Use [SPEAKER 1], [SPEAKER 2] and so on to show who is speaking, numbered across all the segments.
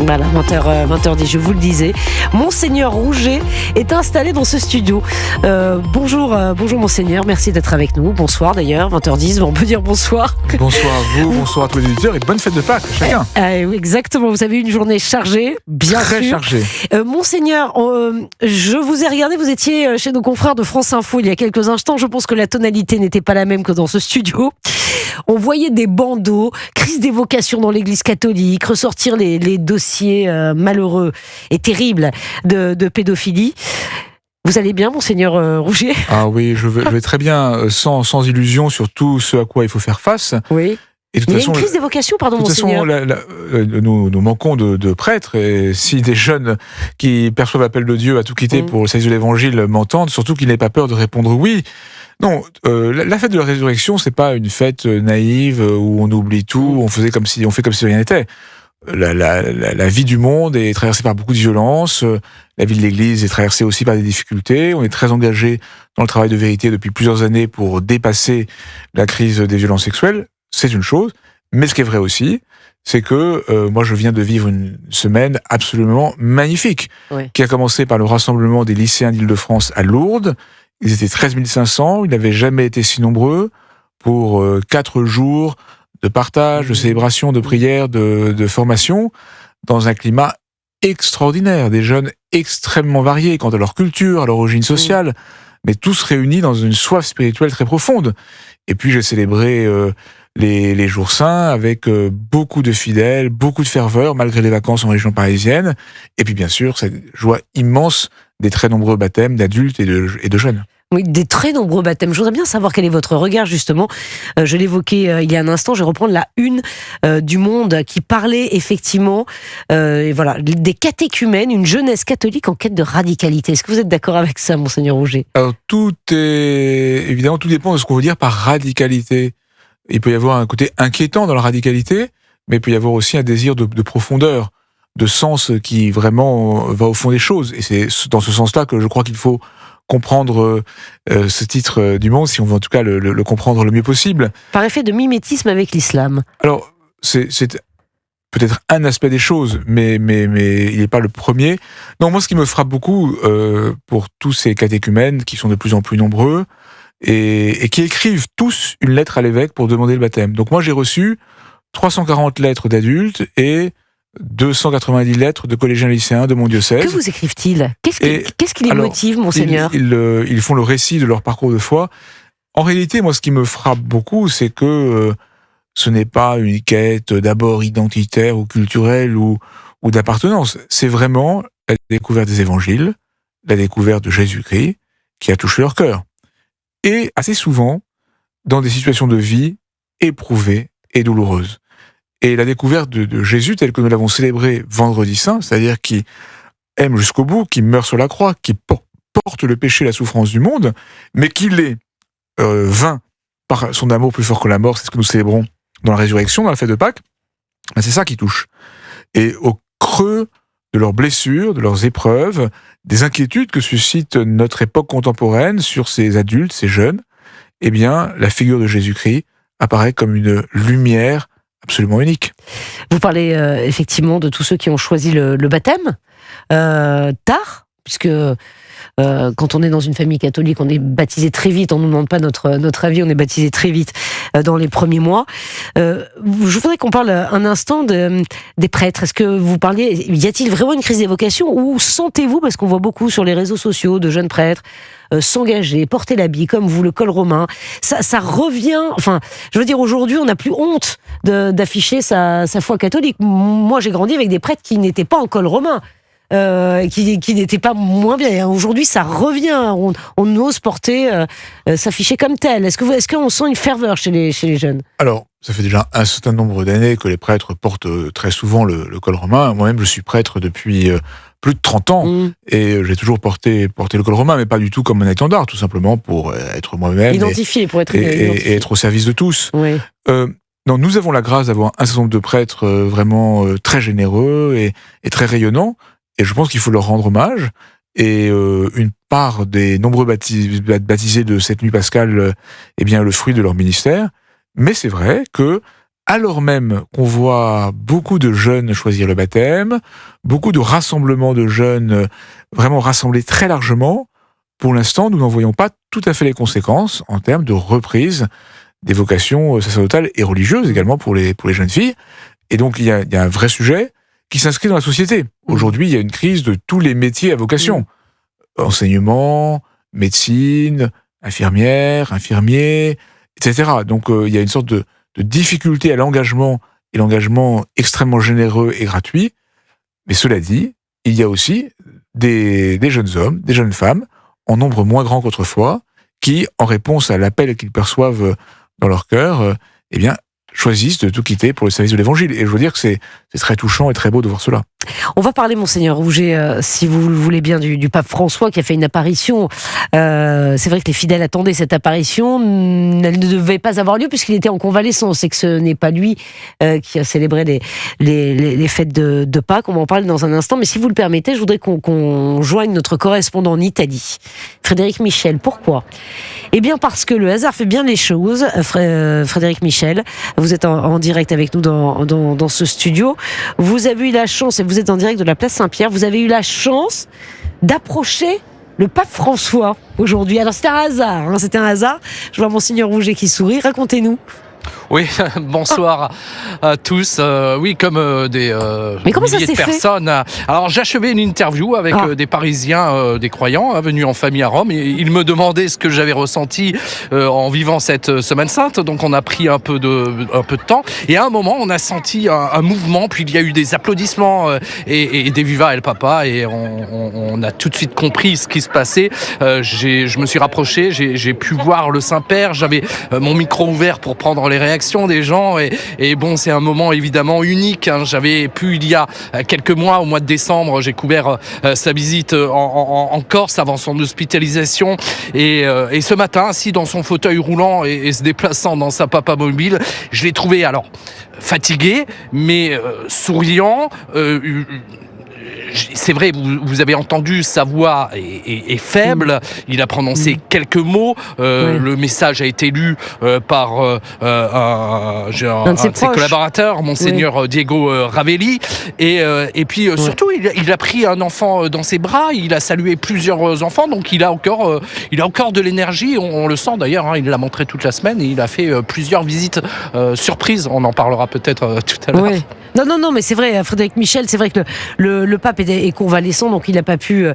[SPEAKER 1] Voilà, 20h10, je vous le disais. Monseigneur Rouget est installé dans ce studio. Bonjour Monseigneur, merci d'être avec nous. Bonsoir d'ailleurs, 20h10, on peut dire bonsoir.
[SPEAKER 2] Bonsoir à vous, bonsoir à tous les auditeurs et bonne fête de Pâques à chacun.
[SPEAKER 1] Oui, exactement, vous avez eu une journée chargée, bien
[SPEAKER 2] Très
[SPEAKER 1] sûr.
[SPEAKER 2] chargée.
[SPEAKER 1] Monseigneur, je vous ai regardé, vous étiez chez nos confrères de France Info il y a quelques instants. Je pense que la tonalité n'était pas la même que dans ce studio. On voyait des bandeaux, crise d'évocation dans l'église catholique, ressortir les dossiers malheureux et terribles de pédophilie. Vous allez bien, Monseigneur Rouget ?
[SPEAKER 2] Ah oui, je vais très bien, sans illusion sur tout ce à quoi il faut faire face.
[SPEAKER 1] Oui.
[SPEAKER 2] Et de toute
[SPEAKER 1] Il y a
[SPEAKER 2] façon,
[SPEAKER 1] une crise d'évocation, pardon,
[SPEAKER 2] de toute
[SPEAKER 1] Monseigneur.
[SPEAKER 2] façon, nous manquons de prêtres, et si des jeunes qui perçoivent l'appel de Dieu à tout quitter pour le service de l'évangile m'entendent, surtout qu'ils n'aient pas peur de répondre oui. Non, la fête de la résurrection, c'est pas une fête naïve où on oublie tout, où on fait comme si rien n'était. La vie du monde est traversée par beaucoup de violences, la vie de l'Église est traversée aussi par des difficultés, on est très engagé dans le travail de vérité depuis plusieurs années pour dépasser la crise des violences sexuelles, c'est une chose, mais ce qui est vrai aussi, c'est que moi je viens de vivre une semaine absolument magnifique, qui a commencé par le rassemblement des lycéens d'Île-de-France à Lourdes. Ils étaient 13 500, ils n'avaient jamais été si nombreux, pour 4 jours de partage, de célébration, de prière, de formation, dans un climat extraordinaire, des jeunes extrêmement variés quant à leur culture, à leur origine sociale, mais tous réunis dans une soif spirituelle très profonde. Et puis j'ai célébré les jours saints avec beaucoup de fidèles, beaucoup de ferveur, malgré les vacances en région parisienne, et puis bien sûr cette joie immense des très nombreux baptêmes d'adultes et de jeunes.
[SPEAKER 1] Oui, des très nombreux baptêmes. Je voudrais bien savoir quel est votre regard, justement. Je l'évoquais il y a un instant, je vais reprendre la une du Monde qui parlait effectivement des catéchumènes, une jeunesse catholique en quête de radicalité. Est-ce que vous êtes d'accord avec ça, Monseigneur Rouget ?
[SPEAKER 2] Alors évidemment, tout dépend de ce qu'on veut dire par radicalité. Il peut y avoir un côté inquiétant dans la radicalité, mais il peut y avoir aussi un désir de profondeur, de sens qui vraiment va au fond des choses. Et c'est dans ce sens-là que je crois qu'il faut comprendre ce titre du Monde, si on veut en tout cas le comprendre le mieux possible.
[SPEAKER 1] Par effet de mimétisme avec l'islam.
[SPEAKER 2] Alors, c'est peut-être un aspect des choses, mais il n'est pas le premier. Non, moi, ce qui me frappe beaucoup pour tous ces catéchumènes qui sont de plus en plus nombreux et qui écrivent tous une lettre à l'évêque pour demander le baptême. Donc moi, j'ai reçu 340 lettres d'adultes et 290 lettres de collégiens lycéens de mon diocèse.
[SPEAKER 1] Que vous écrivent-ils ? Qu'est-ce qui les motive, Monseigneur ?
[SPEAKER 2] Ils font le récit de leur parcours de foi. En réalité, moi, ce qui me frappe beaucoup, c'est que ce n'est pas une quête d'abord identitaire ou culturelle ou d'appartenance. C'est vraiment la découverte des évangiles, la découverte de Jésus-Christ qui a touché leur cœur. Et assez souvent, dans des situations de vie éprouvées et douloureuses. Et la découverte de Jésus, telle que nous l'avons célébré vendredi saint, c'est-à-dire qui aime jusqu'au bout, qui meurt sur la croix, qui porte le péché et la souffrance du monde, mais qui les vainc par son amour plus fort que la mort, c'est ce que nous célébrons dans la résurrection, dans la fête de Pâques, c'est ça qui touche. Et au creux de leurs blessures, de leurs épreuves, des inquiétudes que suscite notre époque contemporaine sur ces adultes, ces jeunes, eh bien, la figure de Jésus-Christ apparaît comme une lumière absolument unique.
[SPEAKER 1] Vous parlez effectivement de tous ceux qui ont choisi le baptême tard, puisque quand on est dans une famille catholique, on est baptisé très vite, on ne nous demande pas notre avis, on est baptisé très vite dans les premiers mois. Je voudrais qu'on parle un instant des prêtres. Est-ce que vous parliez, y a-t-il vraiment une crise d'évocation ou sentez-vous, parce qu'on voit beaucoup sur les réseaux sociaux de jeunes prêtres s'engager, porter l'habit comme vous, le col romain, ça revient, enfin, je veux dire, aujourd'hui, on n'a plus honte d'afficher sa foi catholique. Moi, j'ai grandi avec des prêtres qui n'étaient pas en col romain, qui n'étaient pas moins bien. Aujourd'hui, ça revient, on ose porter, s'afficher comme tel. Est-ce qu'on sent une ferveur chez les jeunes ?
[SPEAKER 2] Alors, ça fait déjà un certain nombre d'années que les prêtres portent très souvent le col romain. Moi-même, je suis prêtre depuis plus de 30 ans, et j'ai toujours porté le col romain, mais pas du tout comme un étendard, tout simplement pour être moi-même.
[SPEAKER 1] Identifié, pour être
[SPEAKER 2] et être au service de tous.
[SPEAKER 1] Oui.
[SPEAKER 2] Non, nous avons la grâce d'avoir un certain nombre de prêtres vraiment très généreux et très rayonnants, et je pense qu'il faut leur rendre hommage. Et une part des nombreux baptisés de cette nuit pascale, eh bien, le fruit de leur ministère. Mais c'est vrai que alors même qu'on voit beaucoup de jeunes choisir le baptême, beaucoup de rassemblements de jeunes vraiment rassemblés très largement, pour l'instant, nous n'en voyons pas tout à fait les conséquences en termes de reprise des vocations sacerdotales et religieuses également pour les jeunes filles. Et donc, il y a un vrai sujet qui s'inscrit dans la société. Aujourd'hui, il y a une crise de tous les métiers à vocation. Enseignement, médecine, infirmiers, etc. Donc, il y a une sorte de difficulté à l'engagement, et l'engagement extrêmement généreux et gratuit. Mais cela dit, il y a aussi des jeunes hommes, des jeunes femmes, en nombre moins grand qu'autrefois, qui, en réponse à l'appel qu'ils perçoivent dans leur cœur, eh bien, choisissent de tout quitter pour le service de l'Évangile. Et je veux dire que c'est très touchant et très beau de voir cela.
[SPEAKER 1] On va parler, Monseigneur Rouget, si vous le voulez bien, du pape François qui a fait une apparition. C'est vrai que les fidèles attendaient cette apparition. Elle ne devait pas avoir lieu puisqu'il était en convalescence et que ce n'est pas lui qui a célébré les fêtes de Pâques. On va en parler dans un instant. Mais si vous le permettez, je voudrais qu'on joigne notre correspondant en Italie, Frédéric Michel. Pourquoi ? Eh bien parce que le hasard fait bien les choses. Frédéric Michel, vous êtes en direct avec nous dans ce studio. Vous avez eu la chance, et vous êtes en direct de la place Saint-Pierre, vous avez eu la chance d'approcher le pape François aujourd'hui. Alors c'était un hasard, Je vois Monseigneur Rouget qui sourit. Racontez-nous.
[SPEAKER 3] Oui, bonsoir à tous. Oui, comme des milliers de personnes. Alors, j'achevais une interview avec des Parisiens, des croyants, venus en famille à Rome. Et ils me demandaient ce que j'avais ressenti en vivant cette Semaine Sainte. Donc, on a pris un peu de temps. Et à un moment, on a senti un mouvement. Puis, il y a eu des applaudissements et des Viva el Papa. Et on a tout de suite compris ce qui se passait. Je me suis rapproché. J'ai pu voir le Saint-Père. J'avais mon micro ouvert pour prendre les réactions des gens et bon, c'est un moment évidemment unique. J'avais pu il y a quelques mois, au mois de décembre, j'ai couvert sa visite en Corse avant son hospitalisation et ce matin, assis dans son fauteuil roulant et se déplaçant dans sa papa mobile, je l'ai trouvé alors fatigué mais souriant. C'est vrai, vous avez entendu, sa voix est faible. Il a prononcé quelques mots. Le message a été lu par un de ses collaborateurs, Monseigneur Diego Ravelli. Et puis surtout, il a pris un enfant dans ses bras. Il a salué plusieurs enfants. Donc il a encore de l'énergie. On le sent d'ailleurs. Il l'a montré toute la semaine. Et il a fait plusieurs visites surprises. On en parlera peut-être tout à l'heure.
[SPEAKER 1] Oui. Non, mais c'est vrai, Frédéric Michel, c'est vrai que le pape est convalescent, donc il n'a pas pu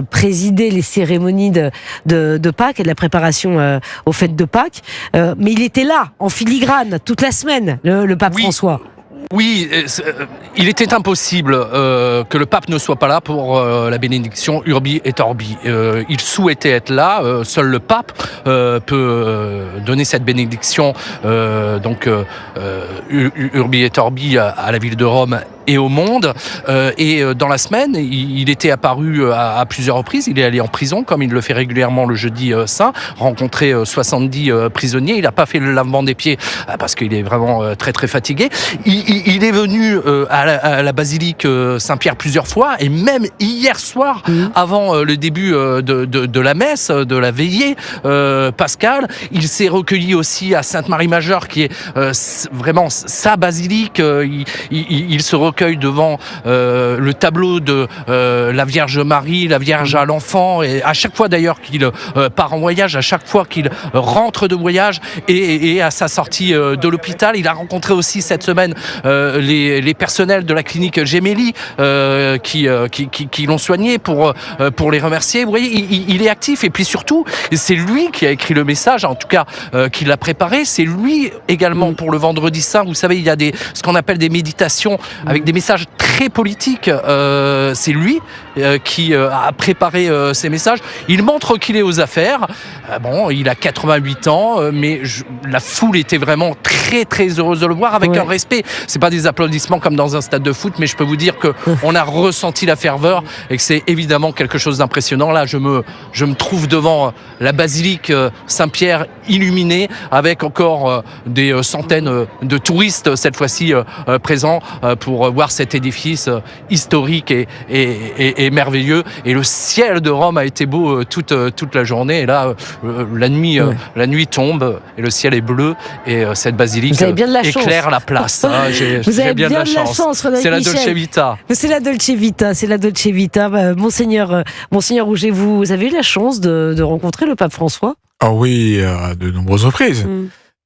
[SPEAKER 1] présider les cérémonies de Pâques et de la préparation aux fêtes de Pâques, mais il était là, en filigrane, toute la semaine, le pape François.
[SPEAKER 3] Oui, il était impossible que le pape ne soit pas là pour la bénédiction Urbi et Orbi. Il souhaitait être là. Seul le pape peut donner cette bénédiction Urbi et Orbi à la ville de Rome et au monde. Et dans la semaine, il était apparu à plusieurs reprises. Il est allé en prison, comme il le fait régulièrement le jeudi saint, rencontrer 70 prisonniers. Il n'a pas fait le lavement des pieds parce qu'il est vraiment très très fatigué. Il est venu à la basilique Saint-Pierre plusieurs fois, et même hier soir, avant le début de la messe, de la veillée pascale, il s'est recueilli aussi à Sainte-Marie-Majeure, qui est vraiment sa basilique. Il se recueille devant le tableau de la Vierge Marie, la Vierge à l'enfant, et à chaque fois d'ailleurs qu'il part en voyage, à chaque fois qu'il rentre de voyage et à sa sortie de l'hôpital, il a rencontré aussi cette semaine les personnels de la clinique Gemelli qui l'ont soigné pour les remercier. Vous voyez, il est actif, et puis surtout, c'est lui qui a écrit le message, en tout cas qui l'a préparé. C'est lui également pour le Vendredi Saint. Vous savez, il y a ce qu'on appelle des méditations avec des messages très politiques. C'est lui qui a préparé ces messages. Il montre qu'il est aux affaires. Bon, il a 88 ans, mais la foule était vraiment très très heureuse de le voir, avec un respect. C'est pas des applaudissements comme dans un stade de foot, mais je peux vous dire que on a ressenti la ferveur et que c'est évidemment quelque chose d'impressionnant. Là, je me trouve devant la basilique Saint-Pierre illuminée, avec encore des centaines de touristes cette fois-ci présents pour voir cet édifice historique et merveilleux. Et le ciel de Rome a été beau toute la journée. Et là, la nuit tombe et le ciel est bleu et cette basilique éclaire la place.
[SPEAKER 1] Vous avez bien de la chance, Frédéric
[SPEAKER 3] C'est la
[SPEAKER 1] Michel.
[SPEAKER 3] Dolce Vita.
[SPEAKER 1] C'est la Dolce Vita. Monseigneur Rouget, vous avez eu la chance de rencontrer le pape François?
[SPEAKER 2] Ah oui, à de nombreuses reprises.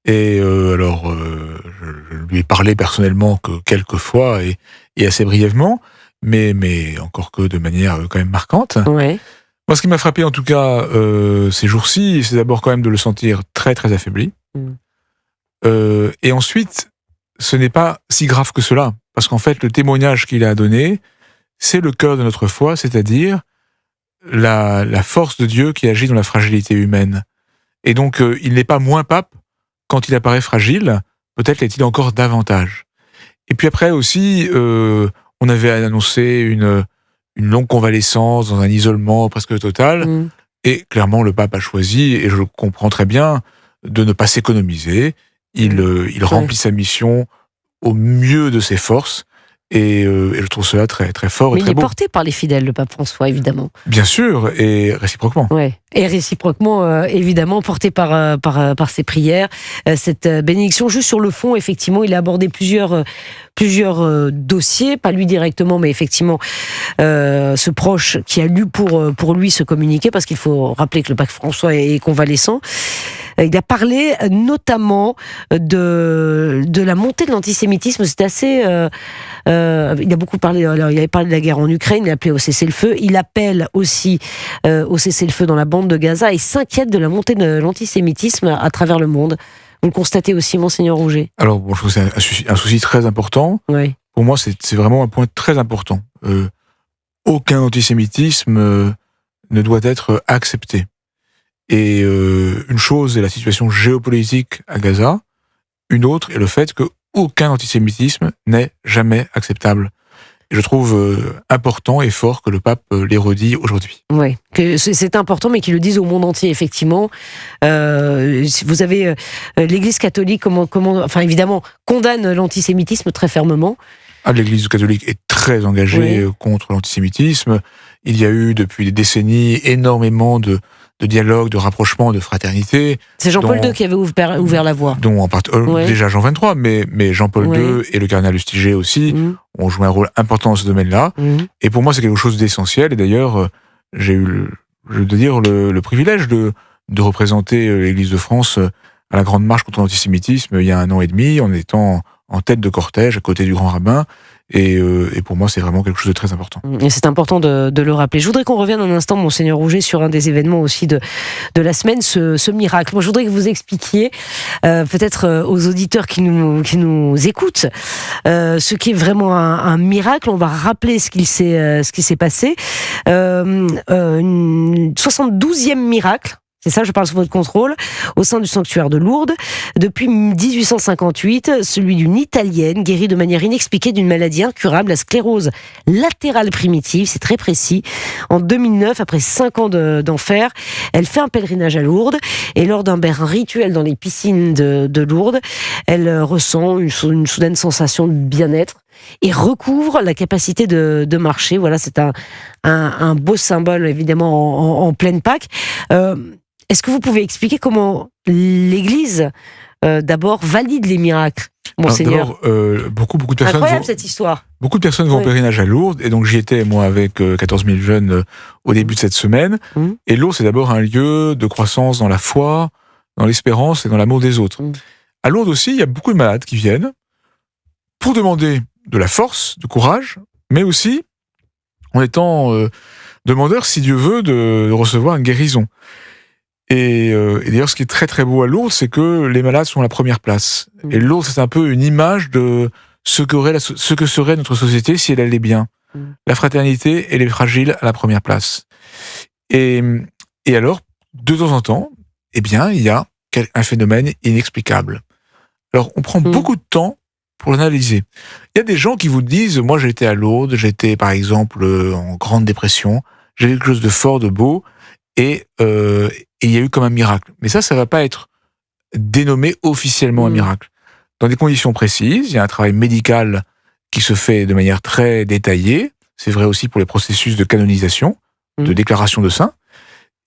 [SPEAKER 2] Et je lui ai parlé personnellement que quelques fois et assez brièvement, mais encore que de manière quand même marquante.
[SPEAKER 1] Ouais.
[SPEAKER 2] Moi, ce qui m'a frappé en tout cas ces jours-ci, c'est d'abord quand même de le sentir très très affaibli. Et ensuite, ce n'est pas si grave que cela, parce qu'en fait, le témoignage qu'il a donné, c'est le cœur de notre foi, c'est-à-dire la force de Dieu qui agit dans la fragilité humaine. Et donc, il n'est pas moins pape quand il apparaît fragile, peut-être l'est-il encore davantage. Et puis après aussi, on avait annoncé une longue convalescence dans un isolement presque total, et clairement le pape a choisi, et je le comprends très bien, de ne pas s'économiser. Il remplit sa mission au mieux de ses forces, et je trouve cela très, très fort et très beau.
[SPEAKER 1] Mais il est porté par les fidèles, le pape François, évidemment.
[SPEAKER 2] Bien sûr, et réciproquement.
[SPEAKER 1] Ouais. Et réciproquement, évidemment, porté par ses prières. Cette bénédiction, juste sur le fond, effectivement, il a abordé plusieurs dossiers, pas lui directement, mais effectivement, ce proche qui a lu pour lui ce communiqué, parce qu'il faut rappeler que le pape François est convalescent. Il a parlé notamment de la montée de l'antisémitisme. C'est assez... il a beaucoup parlé... Alors, il avait parlé de la guerre en Ukraine, il a appelé au cessez-le-feu. Il appelle aussi au cessez-le-feu dans la bande de Gaza et s'inquiète de la montée de l'antisémitisme à travers le monde. Vous le constatez aussi, Monseigneur Rouget?
[SPEAKER 2] Alors, je trouve que c'est un souci très important.
[SPEAKER 1] Oui.
[SPEAKER 2] Pour moi, c'est vraiment un point très important. Aucun antisémitisme ne doit être accepté. Et une chose est la situation géopolitique à Gaza, une autre est le fait qu'aucun antisémitisme n'est jamais acceptable. Et je trouve important et fort que le pape l'ait redit aujourd'hui.
[SPEAKER 1] Oui, que c'est important, mais qu'il le dise au monde entier, effectivement. Vous avez l'Église catholique, enfin évidemment, condamne l'antisémitisme très fermement.
[SPEAKER 2] L'Église catholique est très engagée contre l'antisémitisme. Il y a eu depuis des décennies énormément de dialogue, de rapprochement, de fraternité.
[SPEAKER 1] C'est Jean-Paul II qui avait ouvert la voie.
[SPEAKER 2] Déjà Jean XXIII, mais Jean-Paul II et le cardinal Lustiger aussi ont joué un rôle important dans ce domaine-là. Et pour moi, c'est quelque chose d'essentiel. Et d'ailleurs, j'ai eu le privilège de représenter l'Église de France à la Grande Marche contre l'antisémitisme il y a 1 an et demi, en étant en tête de cortège à côté du grand rabbin. Et pour moi, c'est vraiment quelque chose de très important.
[SPEAKER 1] Et c'est important de le rappeler. Je voudrais qu'on revienne un instant, Monseigneur Rouget, sur un des événements aussi de la semaine, ce miracle. Moi, je voudrais que vous expliquiez, peut-être aux auditeurs qui nous écoutent, ce qui est vraiment un miracle. On va rappeler ce qui s'est passé. 72e miracle. C'est ça, je parle sous votre contrôle, au sein du sanctuaire de Lourdes. Depuis 1858, celui d'une Italienne guérie de manière inexpliquée d'une maladie incurable, la sclérose latérale primitive, c'est très précis. En 2009, après 5 ans d'enfer, elle fait un pèlerinage à Lourdes et lors d'un bain rituel dans les piscines de Lourdes, elle ressent une soudaine sensation de bien-être et recouvre la capacité de marcher. Voilà, c'est un beau symbole, évidemment, en pleine Pâques. Est-ce que vous pouvez expliquer comment l'Église, d'abord, valide les miracles, Monseigneur?
[SPEAKER 2] D'abord, beaucoup de personnes...
[SPEAKER 1] Incroyable cette histoire.
[SPEAKER 2] Beaucoup de personnes vont au pèlerinage à Lourdes, et donc j'y étais, moi, avec 14 000 jeunes au début de cette semaine. Et Lourdes, c'est d'abord un lieu de croissance dans la foi, dans l'espérance et dans l'amour des autres. À Lourdes aussi, il y a beaucoup de malades qui viennent pour demander de la force, de courage, mais aussi en étant demandeurs, si Dieu veut, de recevoir une guérison. Et d'ailleurs, ce qui est très très beau à Lourdes, c'est que les malades sont à la première place. Et Lourdes, c'est un peu une image de ce que serait notre société si elle allait bien. La fraternité et les fragiles à la première place. Et alors, de temps en temps, eh bien, il y a un phénomène inexplicable. Alors, on prend beaucoup de temps pour l'analyser. Il y a des gens qui vous disent, moi j'étais à Lourdes, j'étais par exemple en grande dépression, j'ai quelque chose de fort, de beau, et il y a eu comme un miracle. Mais ça va pas être dénommé officiellement un miracle. Dans des conditions précises, il y a un travail médical qui se fait de manière très détaillée. C'est vrai aussi pour les processus de canonisation, de déclaration de saint.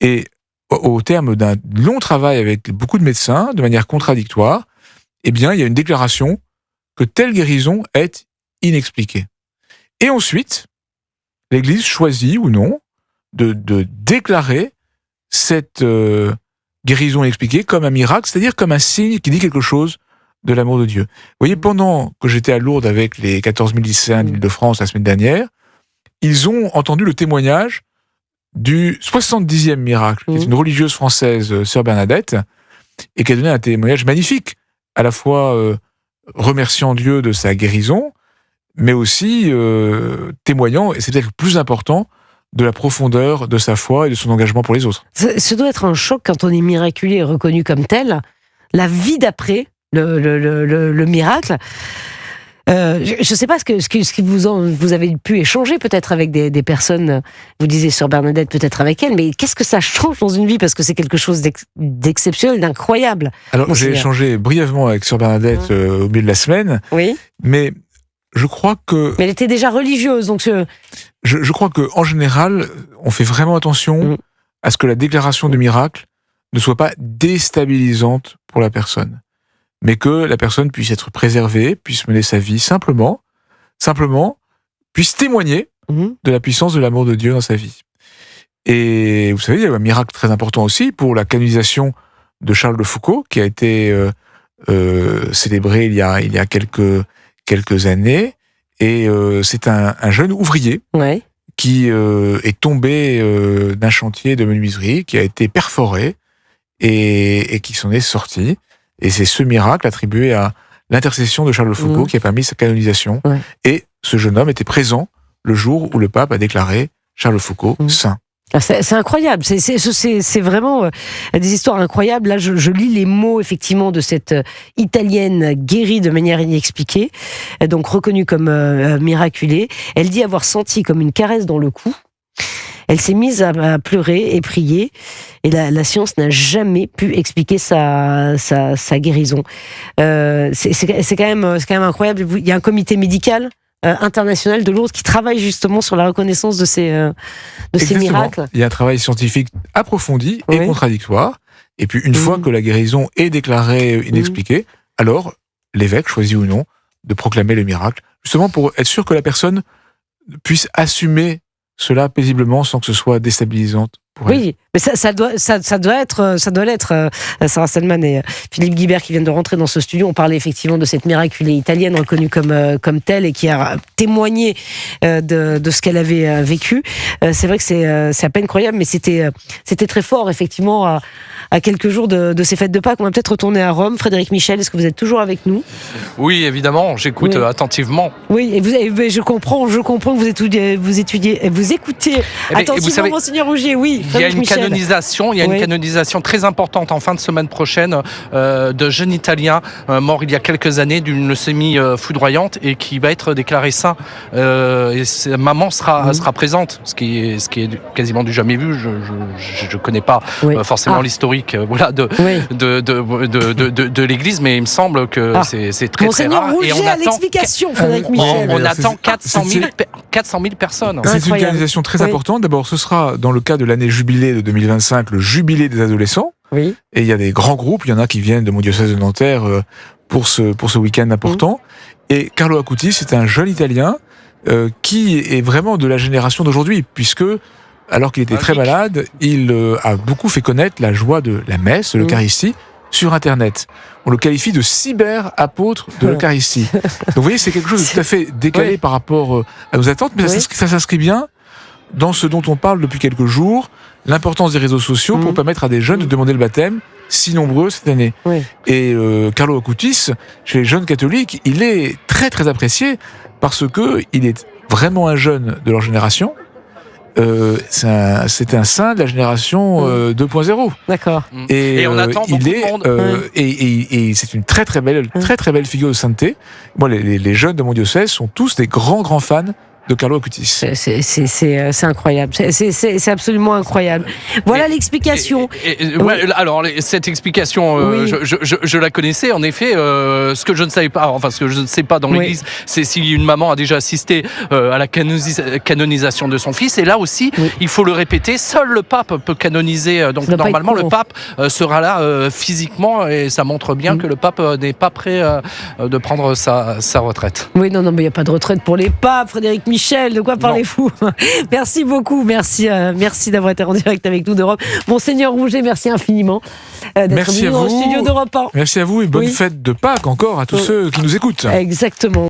[SPEAKER 2] Et au terme d'un long travail avec beaucoup de médecins, de manière contradictoire, eh bien, il y a une déclaration que telle guérison est inexpliquée. Et ensuite, l'Église choisit ou non de déclarer cette guérison inexpliquée comme un miracle, c'est-à-dire comme un signe qui dit quelque chose de l'amour de Dieu. Vous voyez, pendant que j'étais à Lourdes avec les 14 000 lycéens d'Île-de-France la semaine dernière, ils ont entendu le témoignage du 70e miracle, qui est une religieuse française, sœur Bernadette, et qui a donné un témoignage magnifique, à la fois remerciant Dieu de sa guérison, mais aussi témoignant, et c'est peut-être le plus important, de la profondeur de sa foi et de son engagement pour les autres.
[SPEAKER 1] Ça doit être un choc quand on est miraculé et reconnu comme tel. La vie d'après le miracle. Je ne sais pas ce que vous avez pu échanger peut-être avec des personnes, vous disiez sur Bernadette, peut-être avec elle, mais qu'est-ce que ça change dans une vie, parce que c'est quelque chose d'exceptionnel, d'incroyable.
[SPEAKER 2] Alors j'ai échangé brièvement avec sœur Bernadette au milieu de la semaine,
[SPEAKER 1] oui.
[SPEAKER 2] Mais je crois que...
[SPEAKER 1] Mais elle était déjà religieuse, donc...
[SPEAKER 2] Je crois qu'en général, on fait vraiment attention à ce que la déclaration de miracle ne soit pas déstabilisante pour la personne, mais que la personne puisse être préservée, puisse mener sa vie simplement, puisse témoigner de la puissance de l'amour de Dieu dans sa vie. Et vous savez, il y a un miracle très important aussi pour la canonisation de Charles de Foucauld, qui a été célébré il y a quelques années, et c'est un jeune ouvrier qui est tombé d'un chantier de menuiserie, qui a été perforé, et qui s'en est sorti. Et c'est ce miracle attribué à l'intercession de Charles de Foucauld qui a permis sa canonisation. Et ce jeune homme était présent le jour où le pape a déclaré Charles de Foucauld saint.
[SPEAKER 1] C'est incroyable, c'est vraiment des histoires incroyables. Là, je lis les mots effectivement de cette Italienne guérie de manière inexpliquée, donc reconnue comme miraculée. Elle dit avoir senti comme une caresse dans le cou. Elle s'est mise à pleurer et prier, et la science n'a jamais pu expliquer sa guérison. C'est quand même incroyable. Il y a un comité médical international de Lourdes qui travaille justement sur la reconnaissance de ces miracles.
[SPEAKER 2] Il y a un travail scientifique approfondi et contradictoire. Et puis une fois que la guérison est déclarée inexpliquée, alors l'évêque choisit ou non de proclamer le miracle, justement pour être sûr que la personne puisse assumer cela paisiblement sans que ce soit déstabilisant pour elle. Oui,
[SPEAKER 1] mais ça doit l'être, Sarah Stallman et Philippe Guibert qui viennent de rentrer dans ce studio. On parlait effectivement de cette miraculée italienne reconnue comme telle et qui a témoigné de ce qu'elle avait vécu. C'est vrai que c'est à peine croyable, mais c'était très fort effectivement à quelques jours de ces fêtes de Pâques. On va peut-être retourner à Rome. Frédéric Michel, est-ce que vous êtes toujours avec nous ?
[SPEAKER 3] Oui, évidemment, j'écoute attentivement.
[SPEAKER 1] Oui, et je comprends que vous écoutez attentivement Monseigneur Rougier. Oui,
[SPEAKER 3] il y a une canonisation très importante en fin de semaine prochaine de jeune Italien mort il y a quelques années d'une leucémie foudroyante et qui va être déclaré saint. Et sa maman sera présente, ce qui est quasiment du jamais vu. Je connais pas forcément l'historique de l'Église, mais il me semble que c'est très
[SPEAKER 1] Monseigneur
[SPEAKER 3] rare.
[SPEAKER 1] Rougier
[SPEAKER 3] Et on
[SPEAKER 1] à l'explication, Frédéric Michel.
[SPEAKER 3] On attend 400 000 personnes.
[SPEAKER 2] C'est une canonisation très importante. D'abord, ce sera dans le cas de l'année jubilé de 2025, le jubilé des adolescents. Oui. Et il y a des grands groupes, il y en a qui viennent de mon diocèse de Nanterre pour ce week-end important. Et Carlo Acutis, c'est un jeune Italien qui est vraiment de la génération d'aujourd'hui, puisque alors qu'il était très malade, il a beaucoup fait connaître la joie de la messe, de l'Eucharistie, sur Internet. On le qualifie de cyber-apôtre de l'Eucharistie. Donc vous voyez, c'est quelque chose de tout à fait décalé par rapport à nos attentes, mais ça s'inscrit bien dans ce dont on parle depuis quelques jours, l'importance des réseaux sociaux pour permettre à des jeunes de demander le baptême, si nombreux cette année. Et Carlo Acutis, chez les jeunes catholiques, il est très très apprécié parce que il est vraiment un jeune de leur génération. C'est un saint de la génération 2.0.
[SPEAKER 1] D'accord.
[SPEAKER 3] Et on attend beaucoup de monde.
[SPEAKER 2] Et c'est une très très belle figure de sainteté. Moi, les jeunes de mon diocèse sont tous des grands fans de Carlo Acutis.
[SPEAKER 1] C'est incroyable. C'est absolument incroyable. Voilà l'explication.
[SPEAKER 3] Alors, cette explication, je la connaissais. En effet, ce que je ne savais pas, enfin, ce que je ne sais pas dans l'Église, c'est si une maman a déjà assisté à la canonisation de son fils. Et là aussi, il faut le répéter, seul le pape peut canoniser. Donc, normalement, le pape sera là physiquement, et ça montre bien que le pape n'est pas prêt de prendre sa retraite.
[SPEAKER 1] Oui, non, mais il n'y a pas de retraite pour les papes, Frédéric Michel, de quoi parlez-vous? Merci beaucoup, merci d'avoir été en direct avec nous d'Europe. Monseigneur Rouget, merci infiniment d'être venu dans le studio d'Europe 1.
[SPEAKER 2] Merci à vous et bonne fête de Pâques encore à tous ceux qui nous écoutent.
[SPEAKER 1] Exactement.